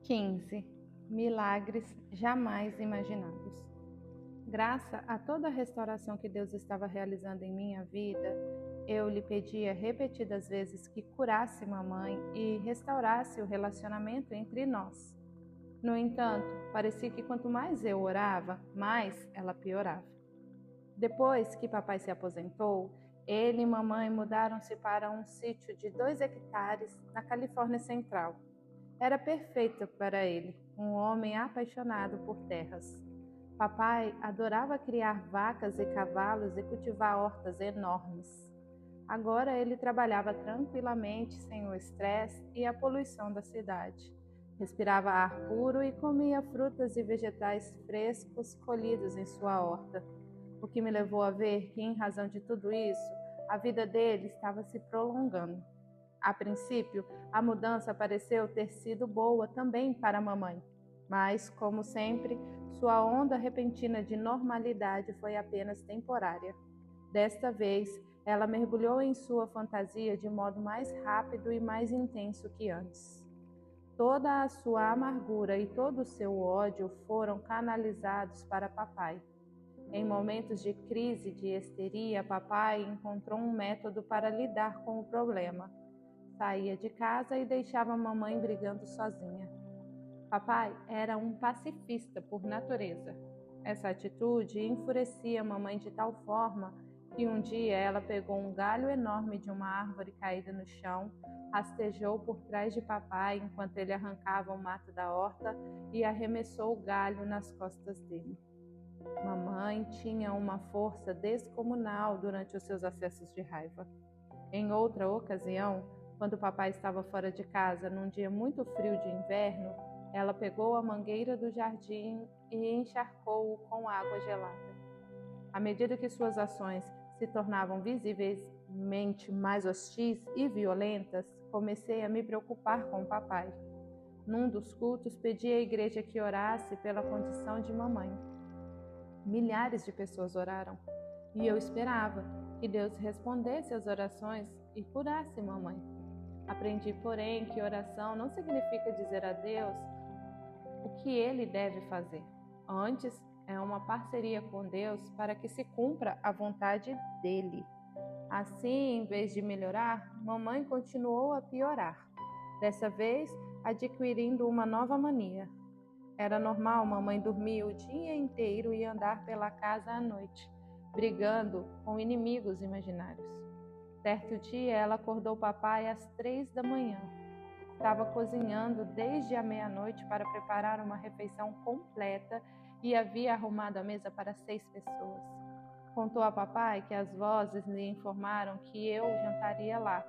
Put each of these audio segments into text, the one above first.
15. Milagres jamais imaginados. Graças a toda a restauração que Deus estava realizando em minha vida, eu lhe pedia repetidas vezes que curasse mamãe e restaurasse o relacionamento entre nós. No entanto, parecia que quanto mais eu orava, mais ela piorava. Depois que papai se aposentou, ele e mamãe mudaram-se para um sítio de 2 hectares na Califórnia Central. Era perfeito para ele, um homem apaixonado por terras. Papai adorava criar vacas e cavalos e cultivar hortas enormes. Agora ele trabalhava tranquilamente, sem o estresse e a poluição da cidade. Respirava ar puro e comia frutas e vegetais frescos colhidos em sua horta. O que me levou a ver que, em razão de tudo isso, a vida dele estava se prolongando. A princípio, a mudança pareceu ter sido boa também para a mamãe, mas, como sempre, sua onda repentina de normalidade foi apenas temporária. Desta vez, ela mergulhou em sua fantasia de modo mais rápido e mais intenso que antes. Toda a sua amargura e todo o seu ódio foram canalizados para papai. Em momentos de crise de histeria, papai encontrou um método para lidar com o problema. Saía de casa e deixava a mamãe brigando sozinha. Papai era um pacifista por natureza. Essa atitude enfurecia a mamãe de tal forma que um dia ela pegou um galho enorme de uma árvore caída no chão, rastejou por trás de papai enquanto ele arrancava o mato da horta e arremessou o galho nas costas dele. Mamãe tinha uma força descomunal durante os seus acessos de raiva. Em outra ocasião, quando papai estava fora de casa num dia muito frio de inverno, ela pegou a mangueira do jardim e encharcou-o com água gelada. À medida que suas ações se tornavam visivelmente mais hostis e violentas, comecei a me preocupar com papai. Num dos cultos, pedi à igreja que orasse pela condição de mamãe. Milhares de pessoas oraram, e eu esperava que Deus respondesse às orações e curasse mamãe. Aprendi, porém, que oração não significa dizer a Deus o que ele deve fazer. Antes, é uma parceria com Deus para que se cumpra a vontade dele. Assim, em vez de melhorar, mamãe continuou a piorar. Dessa vez, adquirindo uma nova mania. Era normal mamãe dormir o dia inteiro e andar pela casa à noite, brigando com inimigos imaginários. Certo dia, ela acordou papai às 3 da manhã. Estava cozinhando desde a meia-noite para preparar uma refeição completa e havia arrumado a mesa para 6 pessoas. Contou a papai que as vozes lhe informaram que eu jantaria lá.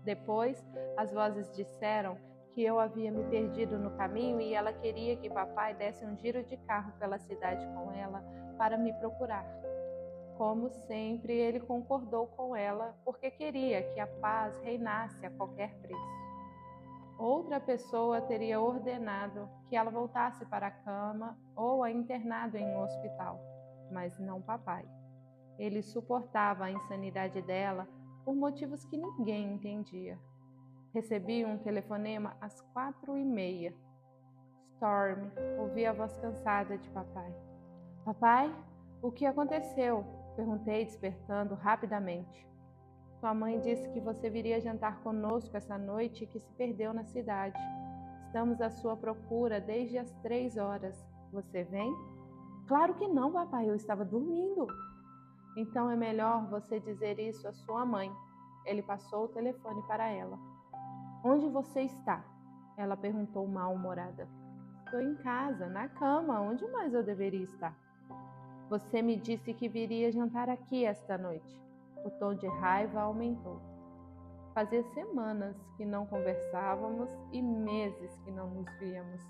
Depois, as vozes disseram que eu havia me perdido no caminho e ela queria que papai desse um giro de carro pela cidade com ela para me procurar. Como sempre, ele concordou com ela porque queria que a paz reinasse a qualquer preço. Outra pessoa teria ordenado que ela voltasse para a cama ou a internado em um hospital, mas não papai. Ele suportava a insanidade dela por motivos que ninguém entendia. Recebi um telefonema às 4h30. Storm, ouvi a voz cansada de papai. Papai, o que aconteceu? Perguntei, despertando rapidamente. Sua mãe disse que você viria jantar conosco essa noite e que se perdeu na cidade. Estamos à sua procura desde as 3 horas. Você vem? Claro que não, papai, eu estava dormindo. Então é melhor você dizer isso à sua mãe. Ele passou o telefone para ela. Onde você está? Ela perguntou mal-humorada. Estou em casa, na cama. Onde mais eu deveria estar? Você me disse que viria jantar aqui esta noite. O tom de raiva aumentou. Fazia semanas que não conversávamos e meses que não nos víamos.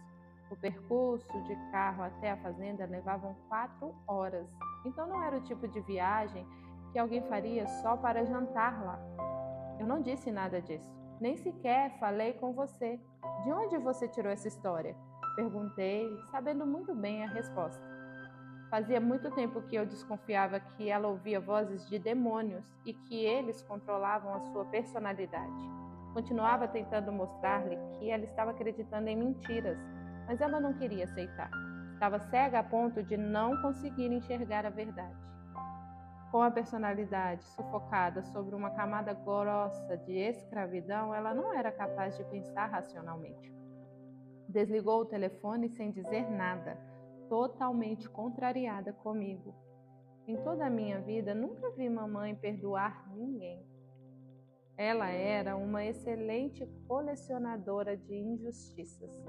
O percurso de carro até a fazenda levava 4 horas. Então não era o tipo de viagem que alguém faria só para jantar lá. Eu não disse nada disso. Nem sequer falei com você. De onde você tirou essa história? Perguntei, sabendo muito bem a resposta. Fazia muito tempo que eu desconfiava que ela ouvia vozes de demônios e que eles controlavam a sua personalidade. Continuava tentando mostrar-lhe que ela estava acreditando em mentiras, mas ela não queria aceitar. Estava cega a ponto de não conseguir enxergar a verdade. Com a personalidade sufocada sobre uma camada grossa de escravidão, ela não era capaz de pensar racionalmente. Desligou o telefone sem dizer nada, totalmente contrariada comigo. Em toda a minha vida, nunca vi mamãe perdoar ninguém. Ela era uma excelente colecionadora de injustiças.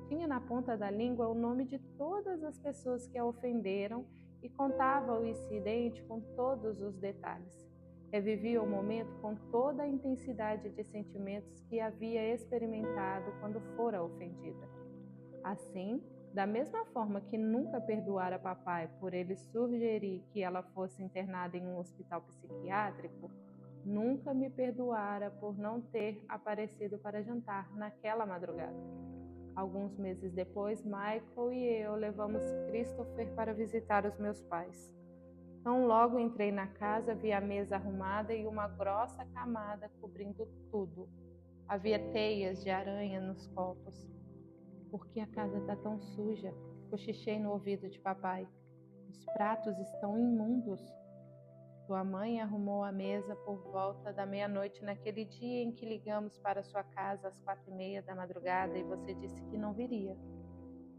Tinha na ponta da língua o nome de todas as pessoas que a ofenderam e contava o incidente com todos os detalhes. Revivia o momento com toda a intensidade de sentimentos que havia experimentado quando fora ofendida. Assim, da mesma forma que nunca perdoara papai por ele sugerir que ela fosse internada em um hospital psiquiátrico, nunca me perdoara por não ter aparecido para jantar naquela madrugada. Alguns meses depois, Michael e eu levamos Christopher para visitar os meus pais. Tão logo entrei na casa, vi a mesa arrumada e uma grossa camada cobrindo tudo. Havia teias de aranha nos copos. Por que a casa está tão suja? Cochichei no ouvido de papai. Os pratos estão imundos. Sua mãe arrumou a mesa por volta da meia-noite naquele dia em que ligamos para sua casa às 4:30 da madrugada e você disse que não viria.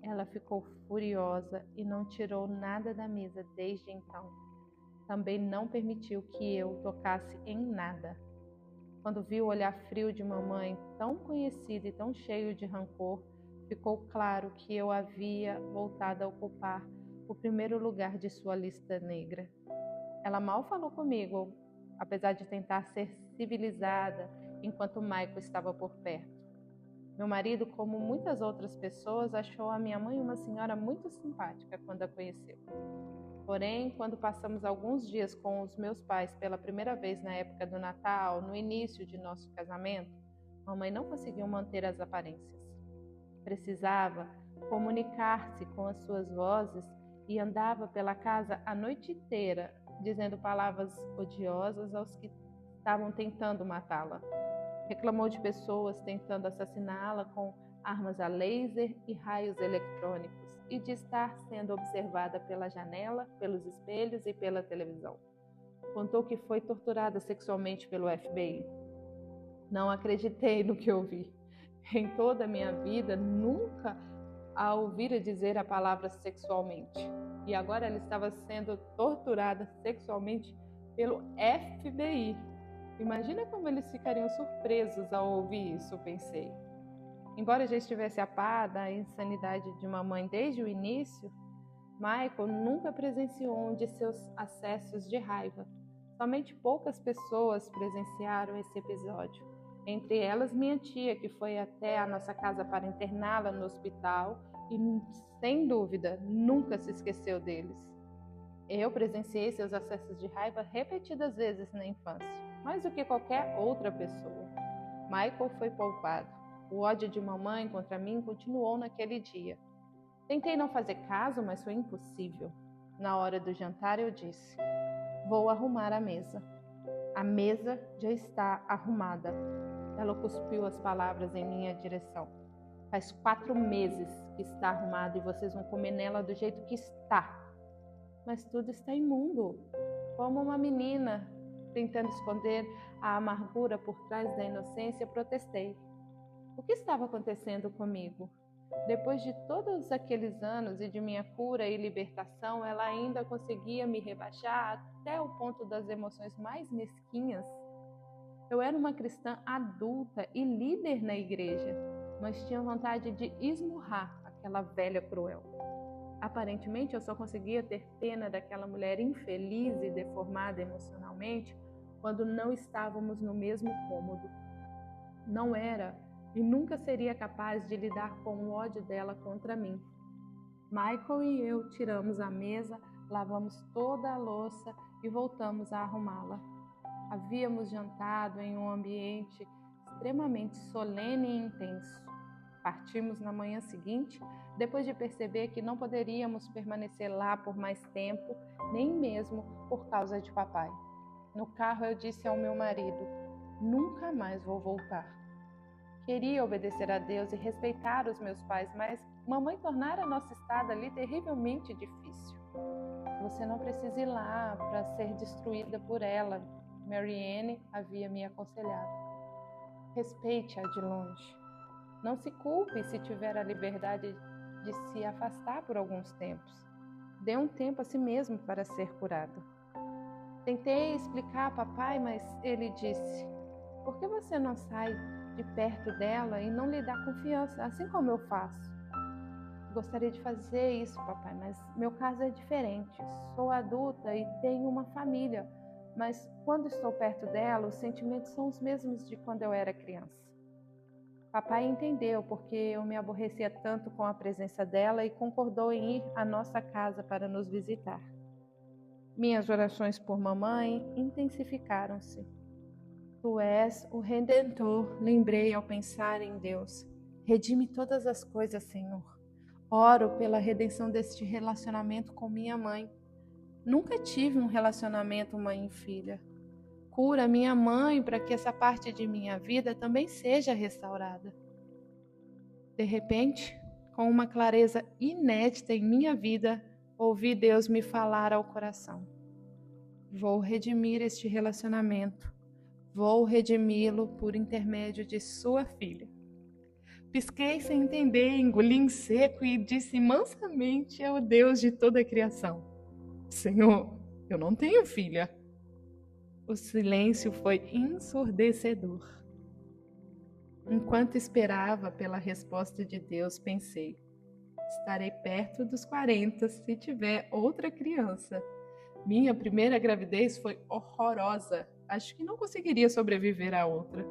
Ela ficou furiosa e não tirou nada da mesa desde então. Também não permitiu que eu tocasse em nada. Quando vi o olhar frio de mamãe, tão conhecido e tão cheio de rancor, ficou claro que eu havia voltado a ocupar o primeiro lugar de sua lista negra. Ela mal falou comigo, apesar de tentar ser civilizada enquanto Michael estava por perto. Meu marido, como muitas outras pessoas, achou a minha mãe uma senhora muito simpática quando a conheceu. Porém, quando passamos alguns dias com os meus pais pela primeira vez na época do Natal, no início de nosso casamento, mamãe não conseguiu manter as aparências. Precisava comunicar-se com as suas vozes e andava pela casa a noite inteira, dizendo palavras odiosas aos que estavam tentando matá-la. Reclamou de pessoas tentando assassiná-la com armas a laser e raios eletrônicos e de estar sendo observada pela janela, pelos espelhos e pela televisão. Contou que foi torturada sexualmente pelo FBI. Não acreditei no que ouvi. Em toda a minha vida, nunca a ouvira dizer a palavra sexualmente. E agora ela estava sendo torturada sexualmente pelo FBI. Imagina como eles ficariam surpresos ao ouvir isso, pensei. Embora já estivesse a par da insanidade de mamãe desde o início, Michael nunca presenciou um de seus acessos de raiva. Somente poucas pessoas presenciaram esse episódio. Entre elas, minha tia, que foi até a nossa casa para interná-la no hospital e, sem dúvida, nunca se esqueceu deles. Eu presenciei seus acessos de raiva repetidas vezes na infância, mais do que qualquer outra pessoa. Michael foi poupado. O ódio de mamãe contra mim continuou naquele dia. Tentei não fazer caso, mas foi impossível. Na hora do jantar eu disse: vou arrumar a mesa. A mesa já está arrumada. Ela cuspiu as palavras em minha direção. Faz 4 meses que está arrumada e vocês vão comer nela do jeito que está. Mas tudo está imundo. Como uma menina, tentando esconder a amargura por trás da inocência, protestei. O que estava acontecendo comigo? Depois de todos aqueles anos e de minha cura e libertação, ela ainda conseguia me rebaixar até o ponto das emoções mais mesquinhas. Eu era uma cristã adulta e líder na igreja, mas tinha vontade de esmurrar aquela velha cruel. Aparentemente, eu só conseguia ter pena daquela mulher infeliz e deformada emocionalmente quando não estávamos no mesmo cômodo. Não era e nunca seria capaz de lidar com o ódio dela contra mim. Michael e eu tiramos a mesa, lavamos toda a louça e voltamos a arrumá-la. Havíamos jantado em um ambiente extremamente solene e intenso. Partimos na manhã seguinte, depois de perceber que não poderíamos permanecer lá por mais tempo, nem mesmo por causa de papai. No carro eu disse ao meu marido: nunca mais vou voltar. Queria obedecer a Deus e respeitar os meus pais, mas mamãe tornara a nossa estada ali terrivelmente difícil. Você não precisa ir lá para ser destruída por ela, Marianne havia me aconselhado. Respeite-a de longe. Não se culpe se tiver a liberdade de se afastar por alguns tempos. Dê um tempo a si mesmo para ser curado. Tentei explicar a papai, mas ele disse: por que você não sai de perto dela e não lhe dá confiança, assim como eu faço? Gostaria de fazer isso, papai, mas meu caso é diferente. Sou adulta e tenho uma família, mas quando estou perto dela, os sentimentos são os mesmos de quando eu era criança. Papai entendeu porque eu me aborrecia tanto com a presença dela e concordou em ir à nossa casa para nos visitar. Minhas orações por mamãe intensificaram-se. Tu és o Redentor, lembrei ao pensar em Deus. Redime todas as coisas, Senhor. Oro pela redenção deste relacionamento com minha mãe. Nunca tive um relacionamento mãe e filha. Cura minha mãe para que essa parte de minha vida também seja restaurada. De repente, com uma clareza inédita em minha vida, ouvi Deus me falar ao coração. Vou redimir este relacionamento. Vou redimi-lo por intermédio de sua filha. Pisquei sem entender, engoli em seco e disse mansamente ao Deus de toda a criação: Senhor, eu não tenho filha. O silêncio foi ensurdecedor. Enquanto esperava pela resposta de Deus, pensei: estarei perto dos 40 se tiver outra criança. Minha primeira gravidez foi horrorosa. Acho que não conseguiria sobreviver à outra.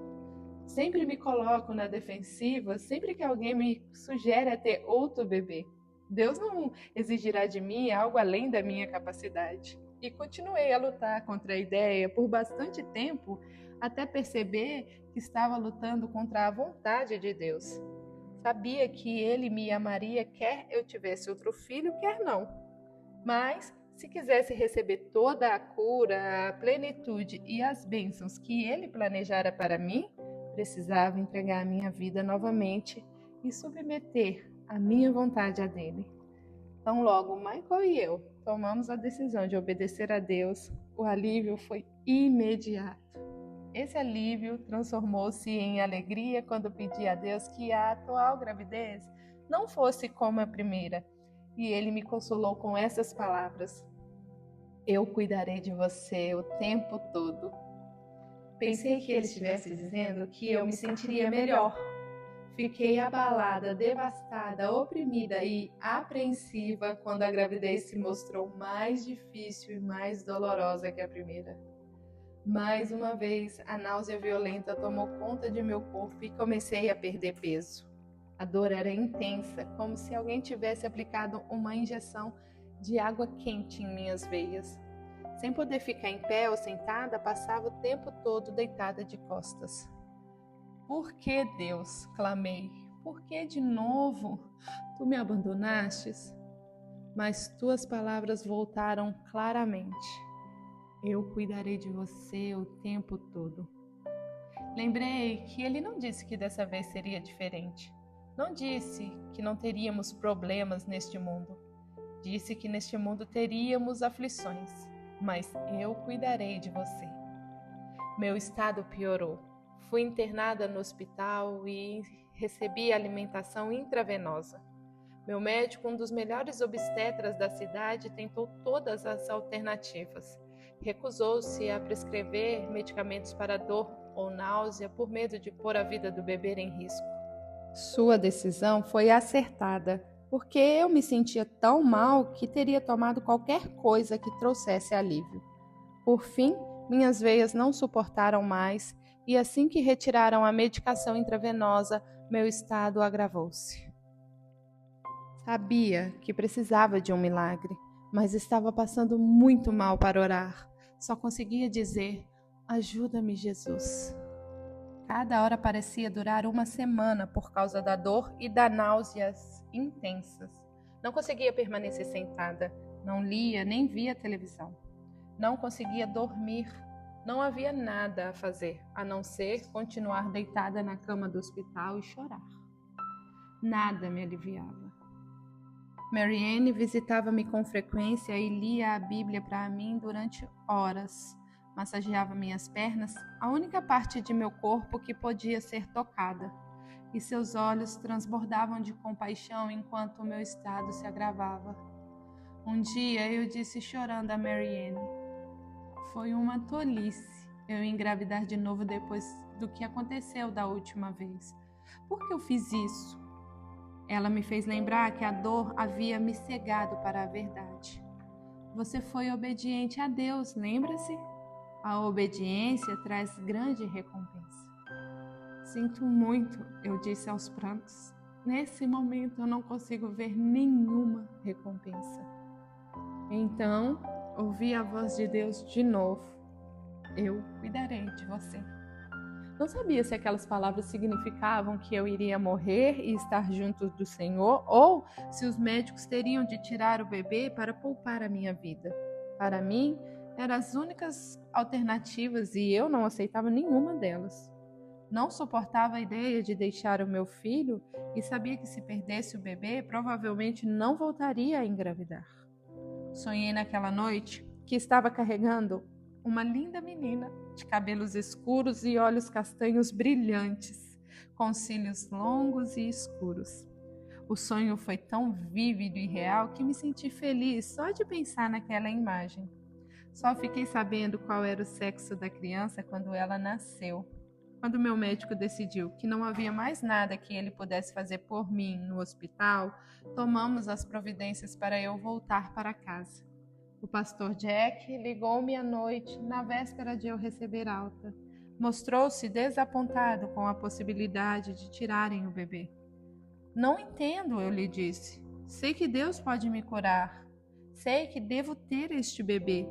Sempre me coloco na defensiva sempre que alguém me sugere a ter outro bebê. Deus não exigirá de mim algo além da minha capacidade. E continuei a lutar contra a ideia por bastante tempo, até perceber que estava lutando contra a vontade de Deus. Sabia que Ele me amaria quer eu tivesse outro filho, quer não. Mas, se quisesse receber toda a cura, a plenitude e as bênçãos que Ele planejara para mim, precisava entregar a minha vida novamente e submeter a minha vontade a dele. Então, logo, Michael e eu tomamos a decisão de obedecer a Deus. O alívio foi imediato. Esse alívio transformou-se em alegria quando pedi a Deus que a atual gravidez não fosse como a primeira. E Ele me consolou com essas palavras: eu cuidarei de você o tempo todo. Pensei que Ele estivesse dizendo que eu me sentiria melhor. Fiquei abalada, devastada, oprimida e apreensiva quando a gravidez se mostrou mais difícil e mais dolorosa que a primeira. Mais uma vez, a náusea violenta tomou conta de meu corpo e comecei a perder peso. A dor era intensa, como se alguém tivesse aplicado uma injeção de água quente em minhas veias. Sem poder ficar em pé ou sentada, passava o tempo todo deitada de costas. Por que, Deus? Clamei. Por que de novo? Tu me abandonastes? Mas tuas palavras voltaram claramente. Eu cuidarei de você o tempo todo. Lembrei que Ele não disse que dessa vez seria diferente. Não disse que não teríamos problemas neste mundo. Disse que neste mundo teríamos aflições, mas eu cuidarei de você. Meu estado piorou. Fui internada no hospital e recebi alimentação intravenosa. Meu médico, um dos melhores obstetras da cidade, tentou todas as alternativas. Recusou-se a prescrever medicamentos para dor ou náusea por medo de pôr a vida do bebê em risco. Sua decisão foi acertada, porque eu me sentia tão mal que teria tomado qualquer coisa que trouxesse alívio. Por fim, minhas veias não suportaram mais e assim que retiraram a medicação intravenosa, meu estado agravou-se. Sabia que precisava de um milagre, mas estava passando muito mal para orar. Só conseguia dizer: ajuda-me, Jesus. Cada hora parecia durar uma semana por causa da dor e das náuseas intensas. Não conseguia permanecer sentada, não lia nem via televisão. Não conseguia dormir. Não havia nada a fazer, a não ser continuar deitada na cama do hospital e chorar. Nada me aliviava. Marianne visitava-me com frequência e lia a Bíblia para mim durante horas. Massageava minhas pernas, a única parte de meu corpo que podia ser tocada, e seus olhos transbordavam de compaixão enquanto o meu estado se agravava. Um dia eu disse chorando a Marianne: foi uma tolice eu engravidar de novo depois do que aconteceu da última vez. Por que eu fiz isso? Ela me fez lembrar que a dor havia me cegado para a verdade. Você foi obediente a Deus, lembra-se? A obediência traz grande recompensa. Sinto muito, eu disse aos prantos. Nesse momento eu não consigo ver nenhuma recompensa. Então, ouvi a voz de Deus de novo. Eu cuidarei de você. Não sabia se aquelas palavras significavam que eu iria morrer e estar junto do Senhor, ou se os médicos teriam de tirar o bebê para poupar a minha vida. Para mim, eram as únicas alternativas e eu não aceitava nenhuma delas. Não suportava a ideia de deixar o meu filho e sabia que se perdesse o bebê, provavelmente não voltaria a engravidar. Sonhei naquela noite que estava carregando uma linda menina de cabelos escuros e olhos castanhos brilhantes, com cílios longos e escuros. O sonho foi tão vívido e real que me senti feliz só de pensar naquela imagem. Só fiquei sabendo qual era o sexo da criança quando ela nasceu. Quando meu médico decidiu que não havia mais nada que ele pudesse fazer por mim no hospital, tomamos as providências para eu voltar para casa. O pastor Jack ligou-me à noite, na véspera de eu receber alta. Mostrou-se desapontado com a possibilidade de tirarem o bebê. Não entendo, eu lhe disse. Sei que Deus pode me curar. Sei que devo ter este bebê.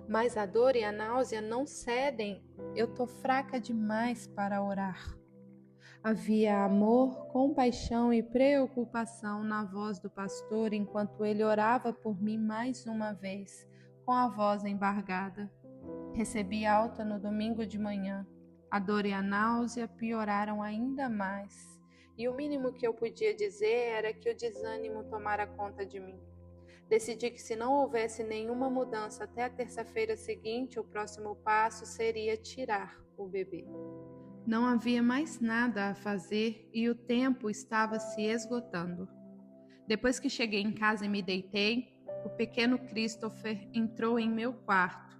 Mas a dor e a náusea não cedem. Eu tô fraca demais para orar. Havia amor, compaixão e preocupação na voz do pastor enquanto ele orava por mim mais uma vez, com a voz embargada. Recebi alta no domingo de manhã. A dor e a náusea pioraram ainda mais, e o mínimo que eu podia dizer era que o desânimo tomara conta de mim. Decidi que se não houvesse nenhuma mudança até a terça-feira seguinte, o próximo passo seria tirar o bebê. Não havia mais nada a fazer e o tempo estava se esgotando. Depois que cheguei em casa e me deitei, o pequeno Christopher entrou em meu quarto.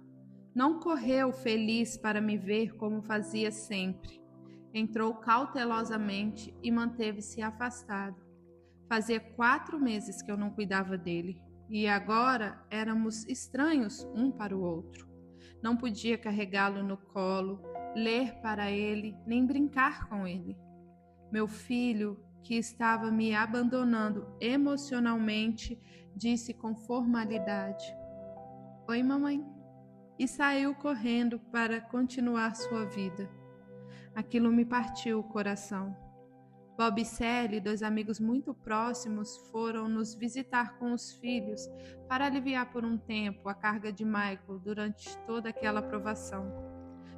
Não correu feliz para me ver como fazia sempre. Entrou cautelosamente e manteve-se afastado. Fazia 4 meses que eu não cuidava dele e agora éramos estranhos um para o outro. Não podia carregá-lo no colo, ler para ele, nem brincar com ele. Meu filho, que estava me abandonando emocionalmente, disse com formalidade: "Oi, mamãe", e saiu correndo para continuar sua vida. Aquilo me partiu o coração. Bob e Sally, 2 amigos muito próximos, foram nos visitar com os filhos para aliviar por um tempo a carga de Michael durante toda aquela provação.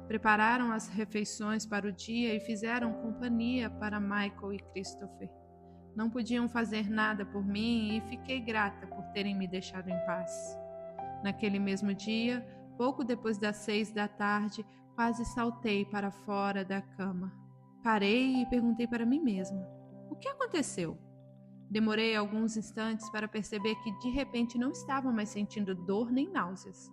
Prepararam as refeições para o dia e fizeram companhia para Michael e Christopher. Não podiam fazer nada por mim e fiquei grata por terem me deixado em paz. Naquele mesmo dia, pouco depois das 6 da tarde, quase saltei para fora da cama. Parei e perguntei para mim mesma: o que aconteceu? Demorei alguns instantes para perceber que de repente não estava mais sentindo dor nem náuseas.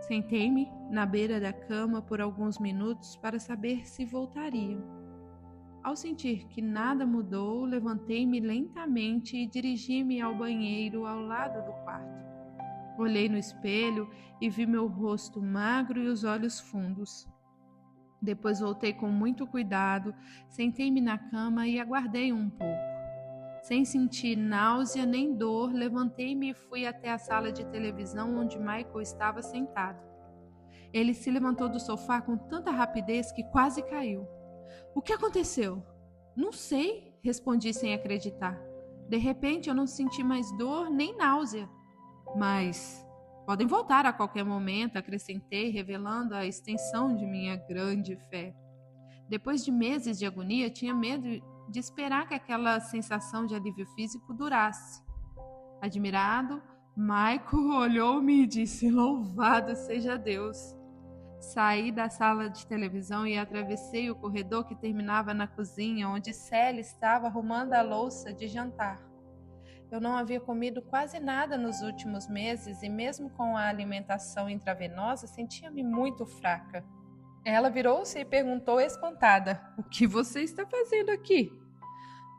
Sentei-me na beira da cama por alguns minutos para saber se voltariam. Ao sentir que nada mudou, levantei-me lentamente e dirigi-me ao banheiro ao lado do quarto. Olhei no espelho e vi meu rosto magro e os olhos fundos. Depois voltei com muito cuidado, sentei-me na cama e aguardei um pouco. Sem sentir náusea nem dor, levantei-me e fui até a sala de televisão onde Michael estava sentado. Ele se levantou do sofá com tanta rapidez que quase caiu. "O que aconteceu?" "Não sei", respondi sem acreditar. De repente eu não senti mais dor nem náusea. "Mas Podem voltar a qualquer momento, acrescentei, revelando a extensão de minha grande fé. Depois de meses de agonia, tinha medo de esperar que aquela sensação de alívio físico durasse. Admirado, Michael olhou-me e disse: "Louvado seja Deus!" Saí da sala de televisão e atravessei o corredor que terminava na cozinha, onde Sally estava arrumando a louça de jantar. Eu não havia comido quase nada nos últimos meses e, mesmo com a alimentação intravenosa, sentia-me muito fraca. Ela virou-se e perguntou espantada: "O que você está fazendo aqui?"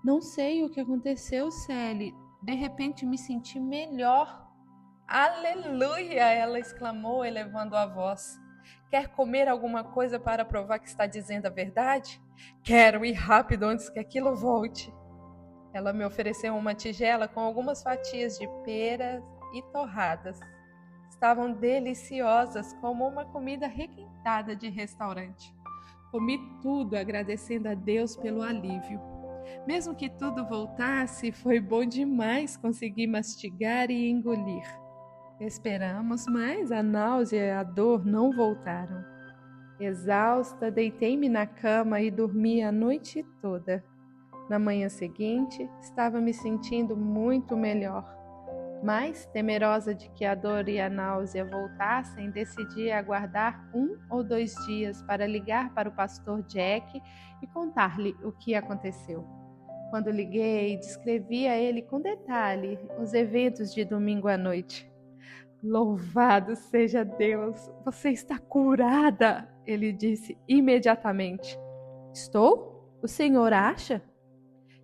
"Não sei o que aconteceu, Sally. De repente me senti melhor." "Aleluia!" ela exclamou, elevando a voz. "Quer comer alguma coisa para provar que está dizendo a verdade?" "Quero ir rápido antes que aquilo volte." Ela me ofereceu uma tigela com algumas fatias de peras e torradas. Estavam deliciosas, como uma comida requintada de restaurante. Comi tudo, agradecendo a Deus pelo alívio. Mesmo que tudo voltasse, foi bom demais conseguir mastigar e engolir. Esperamos, mas a náusea e a dor não voltaram. Exausta, deitei-me na cama e dormi a noite toda. Na manhã seguinte, estava me sentindo muito melhor. Mas, temerosa de que a dor e a náusea voltassem, decidi aguardar 1 ou 2 dias para ligar para o pastor Jack e contar-lhe o que aconteceu. Quando liguei, descrevi a ele com detalhe os eventos de domingo à noite. "Louvado seja Deus! Você está curada!" ele disse imediatamente. "Estou? O senhor acha?"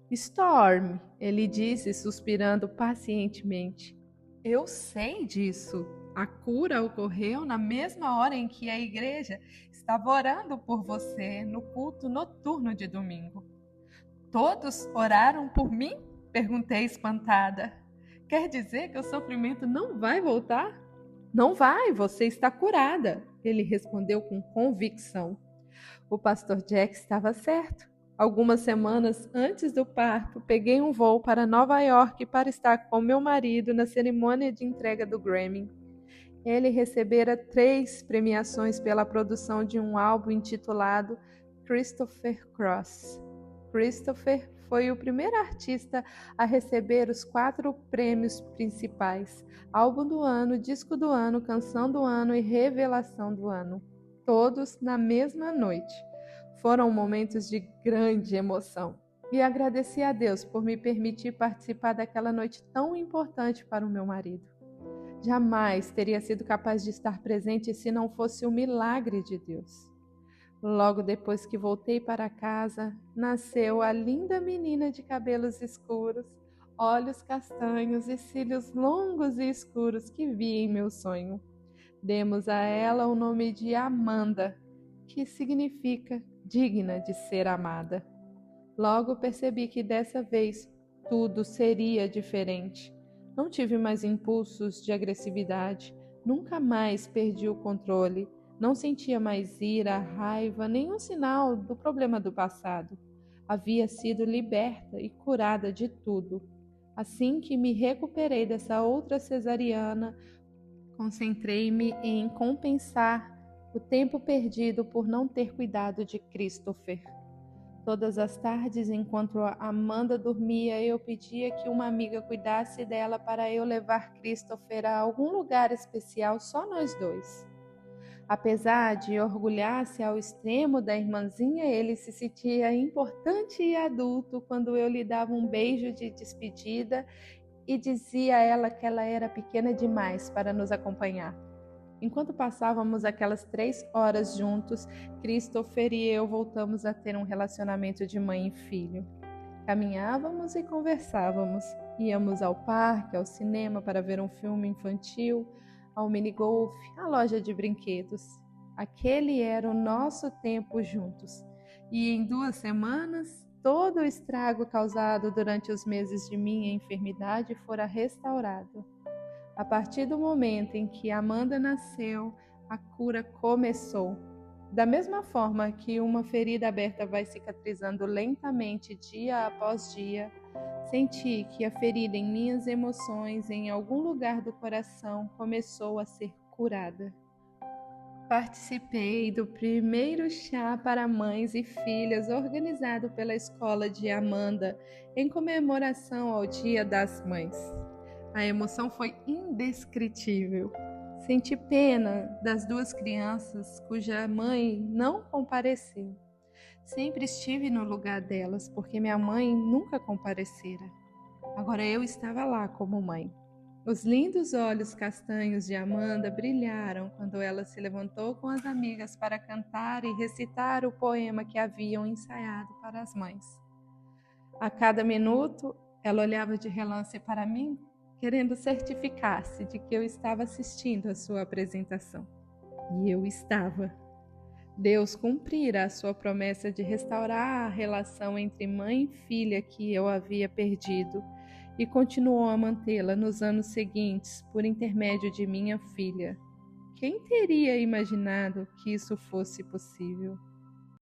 "Storm", ele disse, suspirando pacientemente. "Eu sei disso. A cura ocorreu na mesma hora em que a igreja estava orando por você no culto noturno de domingo." "Todos oraram por mim?" perguntei espantada. "Quer dizer que o sofrimento não vai voltar?" "Não vai, você está curada", ele respondeu com convicção. O pastor Jack estava certo. Algumas semanas antes do parto, peguei um voo para Nova York para estar com meu marido na cerimônia de entrega do Grammy. Ele recebera 3 premiações pela produção de um álbum intitulado Christopher Cross. Christopher foi o primeiro artista a receber os 4 prêmios principais: Álbum do Ano, Disco do Ano, Canção do Ano e Revelação do Ano, todos na mesma noite. Foram momentos de grande emoção e agradeci a Deus por me permitir participar daquela noite tão importante para o meu marido. Jamais teria sido capaz de estar presente se não fosse o milagre de Deus. Logo depois que voltei para casa, nasceu a linda menina de cabelos escuros, olhos castanhos e cílios longos e escuros que vi em meu sonho. Demos a ela o nome de Amanda, que significa digna de ser amada. Logo percebi que dessa vez tudo seria diferente. Não tive mais impulsos de agressividade, nunca mais perdi o controle, não sentia mais ira, raiva, nenhum sinal do problema do passado. Havia sido liberta e curada de tudo. Assim que me recuperei dessa outra cesariana, concentrei-me em compensar o tempo perdido por não ter cuidado de Christopher. Todas as tardes, enquanto a Amanda dormia, eu pedia que uma amiga cuidasse dela para eu levar Christopher a algum lugar especial, só nós dois. Apesar de orgulhar-se ao extremo da irmãzinha, ele se sentia importante e adulto quando eu lhe dava um beijo de despedida e dizia a ela que ela era pequena demais para nos acompanhar. Enquanto passávamos aquelas 3 horas juntos, Christopher e eu voltamos a ter um relacionamento de mãe e filho. Caminhávamos e conversávamos. Íamos ao parque, ao cinema para ver um filme infantil, ao minigolf, à loja de brinquedos. Aquele era o nosso tempo juntos. E em 2 semanas, todo o estrago causado durante os meses de minha enfermidade fora restaurado. A partir do momento em que Amanda nasceu, a cura começou. Da mesma forma que uma ferida aberta vai cicatrizando lentamente dia após dia, Senti que a ferida em minhas emoções, em algum lugar do coração, começou a ser curada. Participei do primeiro chá para mães e filhas organizado pela escola de Amanda em comemoração ao Dia das Mães. A emoção foi indescritível. Senti pena das duas crianças cuja mãe não compareceu. Sempre estive no lugar delas porque minha mãe nunca comparecera. Agora eu estava lá como mãe. Os lindos olhos castanhos de Amanda brilharam quando ela se levantou com as amigas para cantar e recitar o poema que haviam ensaiado para as mães. A cada minuto, ela olhava de relance para mim, querendo certificar-se de que eu estava assistindo a sua apresentação. E eu estava. Deus cumprira a sua promessa de restaurar a relação entre mãe e filha que eu havia perdido e continuou a mantê-la nos anos seguintes por intermédio de minha filha. Quem teria imaginado que isso fosse possível?